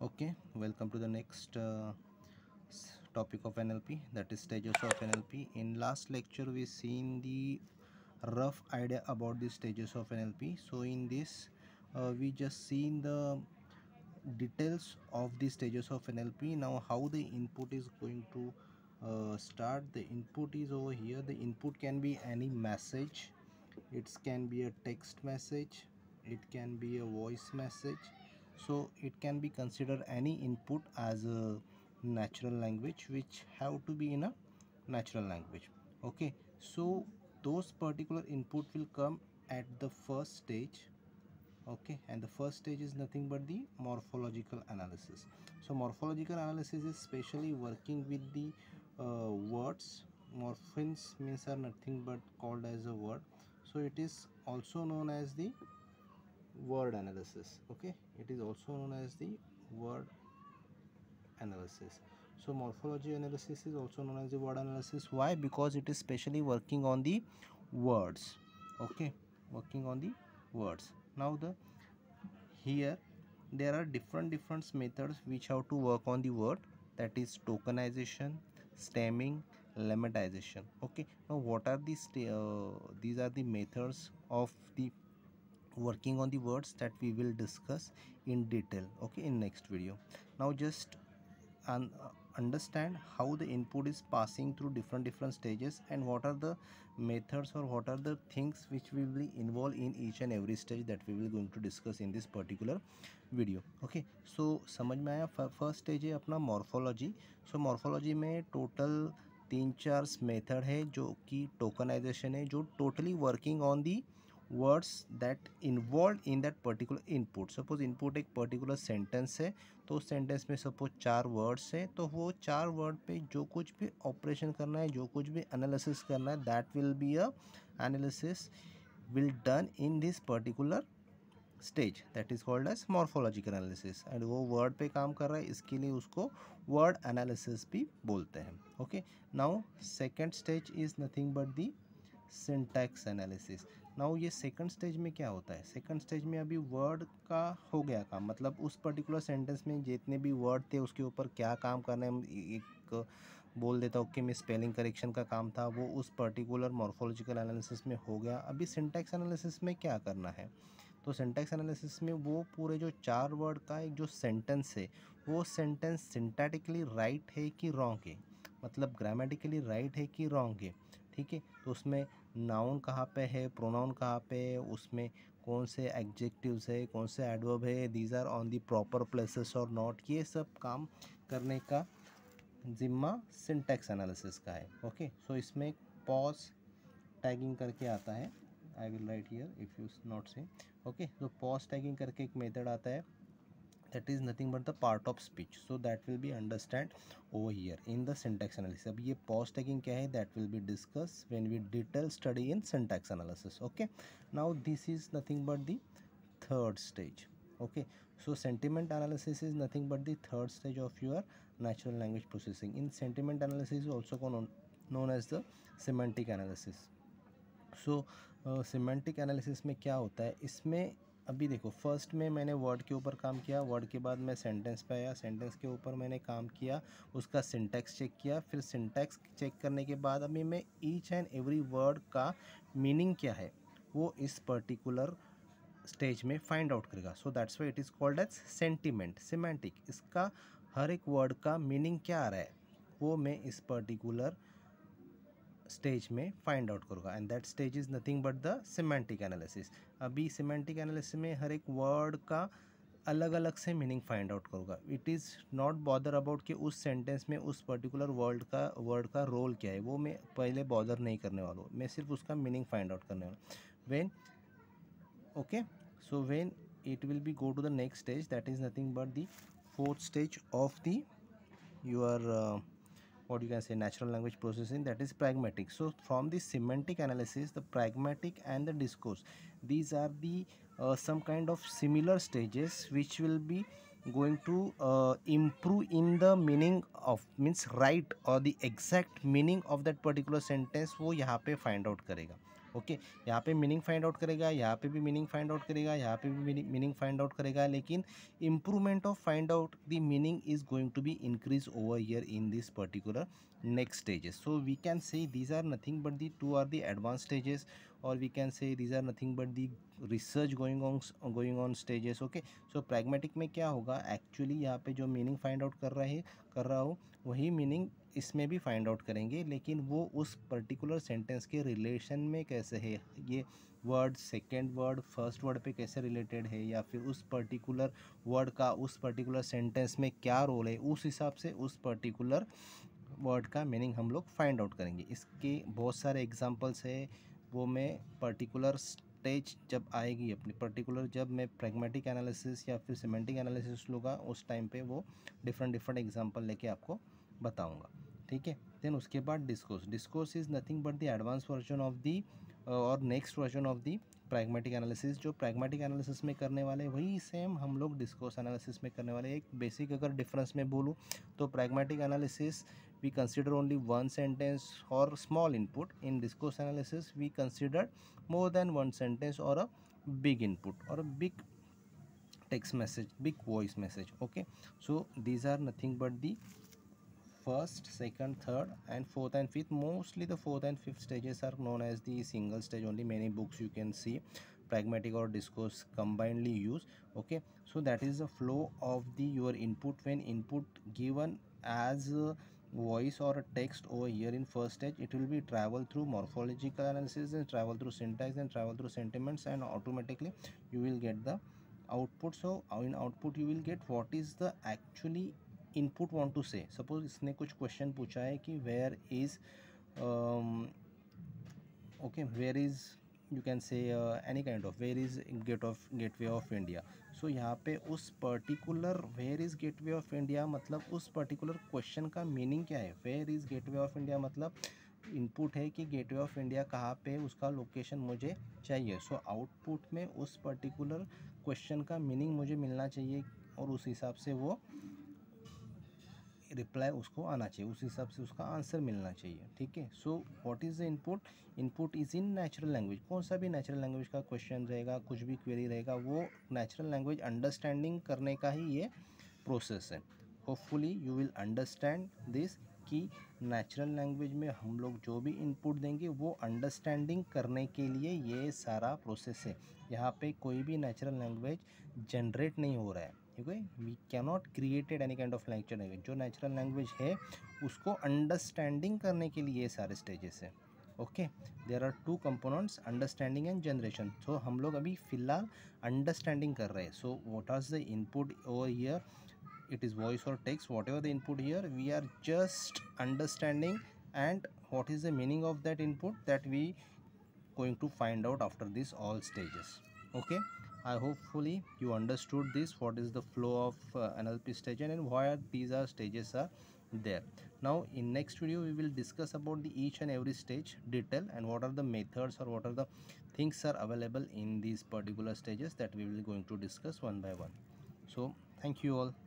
Okay, welcome to the next topic of NLP, that is stages of NLP. In last lecture we seen the rough idea about the stages of NLP. So in this we just seen the details of the stages of NLP. Now how the input is going to start. The input is over here. The input can be any message. It can be a text message, it can be a voice message, so it can be considered any input as a natural language, which have to be in a natural language. Okay, so those particular input will come at the first stage. Okay, and the first stage is nothing but the morphological analysis. So morphological analysis is specially working with the words. Morphemes means are nothing but called as a word, so it is also known as the word analysis. Okay, it is also known as the word analysis. So morphology analysis is also known as the word analysis. Why? Because it is specially working on the words. Okay, working on the words. Now the here there are different methods which have to work on the word, that is tokenization, stemming, lemmatization. Okay, now what are these are the methods of the working on the words that we will discuss in detail, okay, in next video. Now just understand how the input is passing through different stages, and what are the methods or what are the things which will be involved in each and every stage that we will going to discuss in this particular video. Okay, so समझ में आया. First stage है अपना morphology. So morphology में total 3-4 method है, जो कि tokenization है, जो totally working on the words that involve in that particular input. Suppose input एक पर्टिकुलर सेंटेंस है, तो उस सेंटेंस में सपोज 4 वर्ड्स है, तो वो 4 वर्ड पे जो कुछ भी ऑपरेशन करना है, जो कुछ भी एनालिसिस करना है, that will be a analysis will done in this particular stage, that is called as morphological analysis. And वो वर्ड पे काम कर रहा है, इसके लिए उसको वर्ड एनालिसिस भी बोलते हैं. Okay, now second stage is nothing but the syntax analysis. Now ये सेकंड स्टेज में क्या होता है? सेकंड स्टेज में अभी वर्ड का हो गया काम, मतलब उस पर्टिकुलर सेंटेंस में जितने भी वर्ड थे उसके ऊपर क्या काम करना है. एक बोल देता हूँ कि मैं स्पेलिंग करेक्शन का काम था, वो उस पर्टिकुलर मॉर्फोलॉजिकल एनालिसिस में हो गया. अभी सिंटैक्स एनालिसिस में क्या करना है? तो सिंटैक्स एनालिसिस में वो पूरे जो 4 वर्ड का एक जो सेंटेंस है, वो सेंटेंस सिंटैटिकली राइट है कि रॉन्ग है, मतलब ग्रामेटिकली राइट है कि रॉन्ग है. ठीक है, तो उसमें नाउन कहाँ पे है, प्रोनाउन कहाँ पे है, उसमें कौन से एडजेक्टिव्स है, कौन से एडवर्ब है, these are on the proper places और नॉट, ये सब काम करने का जिम्मा सिंटैक्स एनालिसिस का है. ओके, सो इसमें पॉज टैगिंग करके आता है. I will write here if you not see. Okay, तो पॉज टैगिंग करके एक मेथड आता है, that is nothing but the part of speech, so that will be understand over here in the syntax analysis. अब ये pause tagging क्या है, that will be discussed when we detail study in syntax analysis. Okay, now this is nothing but the third stage. Okay, so sentiment analysis is nothing but the third stage of your natural language processing. In sentiment analysis is also known as the semantic analysis. So semantic analysis में क्या होता है, इसमें अभी देखो first में मैंने word के ऊपर काम किया, वर्ड के बाद मैं सेंटेंस पे आया, सेंटेंस के ऊपर मैंने काम किया, उसका सिंटैक्स चेक किया, फिर सिंटैक्स चेक करने के बाद अभी मैं ईच एंड एवरी वर्ड का मीनिंग क्या है वो इस पर्टिकुलर स्टेज में फाइंड आउट करेगा. So that's why it is called as sentiment semantic. इसका हर एक वर्ड का मीनिंग क्या आ रहा है वो मैं इस पर्टिकुलर स्टेज में फाइंड आउट करूँगा, and that stage is nothing but the semantic analysis. अभी सिमेंटिक एनालिसिस में हर एक वर्ड का अलग अलग से मीनिंग फाइंड आउट करूँगा. It is not bother about कि उस सेंटेंस में उस पर्टिकुलर वर्ड का रोल क्या है, वो मैं पहले बॉदर नहीं करने वाला हूँ, मैं सिर्फ उसका मीनिंग फाइंड आउट करने वाला हूँ. When okay, so when it will be go to the next stage, that is nothing but the fourth stage of the your what you can say natural language processing, that is pragmatic. So from the semantic analysis, the pragmatic and the discourse, these are the some kind of similar stages which will be going to improve in the meaning of means right or the exact meaning of that particular sentence, वो यहाँ पे find out करेगा. Okay, यहाँ पे meaning find out करेगा, यहाँ पे भी मीनिंग फाइंड आउट करेगा, यहाँ पे भी मीनिंग फाइंड आउट करेगा, लेकिन improvement of find out the meaning is going to be increase over here in this particular next stages. So we can say these are nothing but the two are the advanced stages, or we can say these are nothing but the research going on stages. Okay, so pragmatic में क्या होगा, actually यहाँ पे जो meaning find out कर रहा हो वही मीनिंग इसमें भी फाइंड आउट करेंगे, लेकिन वो उस पर्टिकुलर सेंटेंस के रिलेशन में कैसे है, ये word second word first word पे कैसे रिलेटेड है, या फिर उस पर्टिकुलर वर्ड का उस पर्टिकुलर सेंटेंस में क्या रोल है, उस हिसाब से उस पर्टिकुलर वर्ड का मीनिंग हम लोग फाइंड आउट करेंगे. इसके बहुत सारे एग्जांपल्स है, वो मैं पर्टिकुलर स्टेज जब आएगी अपनी पर्टिकुलर, जब मैं प्रैग्मेटिक एनालिसिस या फिर सिमेंटिक एनालिसिस लूँगा उस टाइम पे वो डिफरेंट एग्जांपल लेके आपको बताऊंगा. ठीक है, देन उसके बाद discourse is nothing but the advance version of the और next version of the pragmatic analysis. जो प्रैग्मेटिक एनालिसिस में करने वाले वही सेम हम लोग डिस्कोर्स एनालिसिस में करने वाले. एक बेसिक अगर डिफरेंस में बोलूँ तो pragmatic analysis we consider only one sentence or small input. In discourse analysis we consider more than one sentence or a big input or a big text message, big voice message. Okay, so these are nothing but the first, second, third and fourth and fifth. Mostly the fourth and fifth stages are known as the single stage only. Many books you can see pragmatic or discourse combinedly used. Okay, so that is the flow of the your input. When input given as voice or a text over here in first stage, it will be travel through morphological analysis and travel through syntax and travel through sentiments, and automatically you will get the output. So in output you will get what is the actually input want to say. Suppose इसने कुछ question पूछा है कि where is okay, where is you can say any kind of where is gateway of India. So यहाँ पे उस particular where is gateway of India मतलब उस पर्टिकुलर क्वेश्चन का मीनिंग क्या है. Where is gateway of India मतलब input है कि गेटवे ऑफ इंडिया कहाँ पे, उसका लोकेशन मुझे चाहिए. सो आउटपुट में उस पर्टिकुलर क्वेश्चन का मीनिंग मुझे मिलना चाहिए और उस हिसाब से वो रिप्लाई उसको आना चाहिए, उस हिसाब से उसका आंसर मिलना चाहिए. ठीक है, so what is the input. Input is in natural language. कौन सा भी नेचुरल लैंग्वेज का क्वेश्चन रहेगा, कुछ भी क्वेरी रहेगा, वो नेचुरल लैंग्वेज अंडरस्टैंडिंग करने का ही ये प्रोसेस है. Hopefully you will understand this कि नेचुरल लैंग्वेज में हम लोग जो भी इनपुट देंगे वो अंडरस्टैंडिंग करने के लिए ये सारा प्रोसेस है. यहाँ पे कोई भी नेचुरल लैंग्वेज जनरेट नहीं हो रहा है, क्योंकि we cannot created any kind of natural language. जो नेचुरल लैंग्वेज है उसको अंडरस्टैंडिंग करने के लिए ये सारे स्टेजेस हैं. Okay, there are two components, understanding and generation. So हम लोग अभी फ़िलहाल अंडरस्टैंडिंग कर रहे हैं. So what are the input over here, it is voice or text, whatever the input here, we are just understanding, and what is the meaning of that input, that we going to find out after this all stages. Okay, I hopefully you understood this, what is the flow of NLP stage and why these are stages are there. Now in next video we will discuss about the each and every stage detail, and what are the methods or what are the things are available in these particular stages, that we will going to discuss one by one. So thank you all.